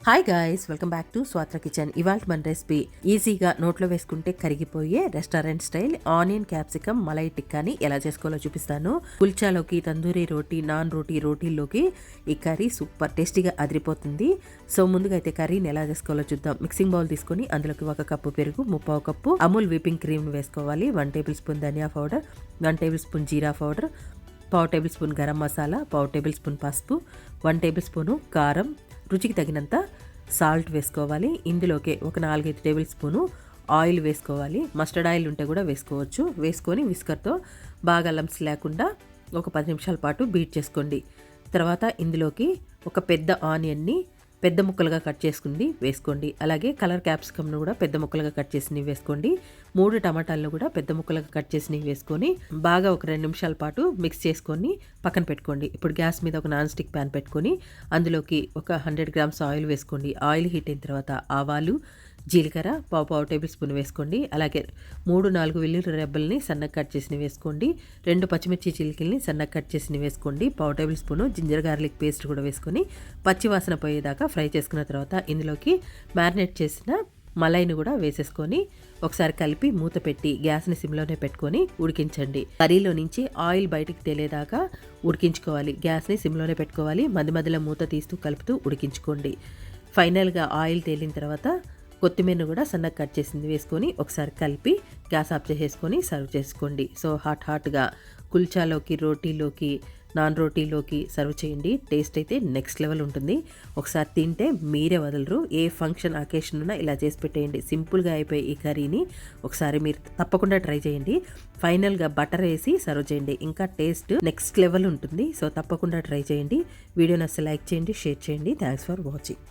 Hi guys, welcome back to Swatra kitchen. ఇవాళ మన recipe ఈజీగా నోట్లో వేసుకుంటే కరిగిపోయే restaurant style onion capsicum malai టిక్కాని ఎలా చేసుకోవాలో చూపిస్తాను. కుల్చాలోకి, తందూరి రోటీ, నాన్ రోటీల్లోకి ఈ కర్రీ సూపర్ టేస్టీగా అదిరిపోతుంది. సో ముందుగా అయితే కర్రీని ఎలా చేసుకోవాలో చూద్దాం. మిక్సింగ్ బౌల్ తీసుకొని అందులోకి 1 కప్పు పెరుగు, 1/2 కప్పు అమూల్ విపింగ్ క్రీమ్ వేసుకోవాలి. 1 టేబుల్ స్పూన్ ధనియా పౌడర్, 1 టేబుల్ స్పూన్ జీరా powder, 1/2 tablespoon garam masala, 1/2 tablespoon పసుపు, 1 టేబుల్ స్పూను కారం, రుచికి తగినంత సాల్ట్ వేసుకోవాలి. ఇందులోకి ఒక 4-5 టేబుల్ స్పూను ఆయిల్ వేసుకోవాలి. మస్టర్డ్ ఆయిల్ ఉంటే కూడా వేసుకోవచ్చు. వేసుకొని విస్కర్తో బాగా లంప్స్ లేకుండా ఒక 10 నిమిషాల పాటు బీట్ చేసుకోండి. తర్వాత ఇందులోకి ఒక పెద్ద ఆనియన్ని పెద్ద ముక్కలుగా కట్ చేసుకుని వేసుకోండి. అలాగే కలర్ క్యాప్సికమ్ను కూడా పెద్ద ముక్కలుగా కట్ చేసి వేసుకోండి. 3 టమాటాలను కూడా పెద్ద ముక్కలుగా కట్ చేసి వేసుకొని బాగా ఒక 2 నిమిషాల పాటు మిక్స్ చేసుకొని పక్కన పెట్టుకోండి. ఇప్పుడు గ్యాస్ మీద ఒక నాన్ స్టిక్ ప్యాన్ పెట్టుకొని అందులోకి ఒక 100 గ్రామ్స్ ఆయిల్ వేసుకోండి. ఆయిల్ హీట్ అయిన తర్వాత ఆవాలు, జీలకర్ర 1/2 టేబుల్ స్పూన్ వేసుకోండి. అలాగే 3-4 వెల్లుల్లి రెబ్బల్ని సన్నగా కట్ చేసి వేసుకోండి. 2 పచ్చిమిర్చి చిలికల్ని సన్నగా కట్ చేసి వేసుకోండి. 1/2 table spoon ginger garlic paste కూడా వేసుకొని పచ్చి వాసన పోయేదాకా ఫ్రై చేసుకున్న తర్వాత ఇందులోకి మ్యారినేట్ చేసిన మలైని కూడా వేసేసుకొని ఒకసారి కలిపి మూత పెట్టి గ్యాస్ని సిమ్లోనే పెట్టుకొని ఉడికించండి. కర్రీలో నుంచి ఆయిల్ బయటికి తేలేదాకా ఉడికించుకోవాలి. గ్యాస్ని సిమ్లోనే పెట్టుకోవాలి. మధ్యలో మూత తీస్తూ కలుపుతూ ఉడికించుకోండి. ఫైనల్గా ఆయిల్ తేలిన తర్వాత కొత్తిమీరను కూడా సన్నగా కట్ చేసింది వేసుకొని ఒకసారి కలిపి గ్యాస్ ఆఫ్ చేసేసుకొని సర్వ్ చేసుకోండి. సో హాట్గా కుల్చాలోకి, రోటీలోకి, నాన్ రోటీలోకి సర్వ్ చేయండి. టేస్ట్ అయితే నెక్స్ట్ లెవెల్ ఉంటుంది. ఒకసారి తింటే మీరే వదలరు. ఏ ఫంక్షన్ అకేషన్ ఉన్నా ఇలా చేసి పెట్టేయండి. సింపుల్గా అయిపోయి ఈ కర్రీని ఒకసారి మీరు తప్పకుండా ట్రై చేయండి. ఫైనల్గా బటర్ వేసి సర్వ్ చేయండి. ఇంకా టేస్ట్ నెక్స్ట్ లెవెల్ ఉంటుంది. సో తప్పకుండా ట్రై చేయండి. వీడియోని అసలు లైక్ చేయండి, షేర్ చేయండి. Thanks for watching.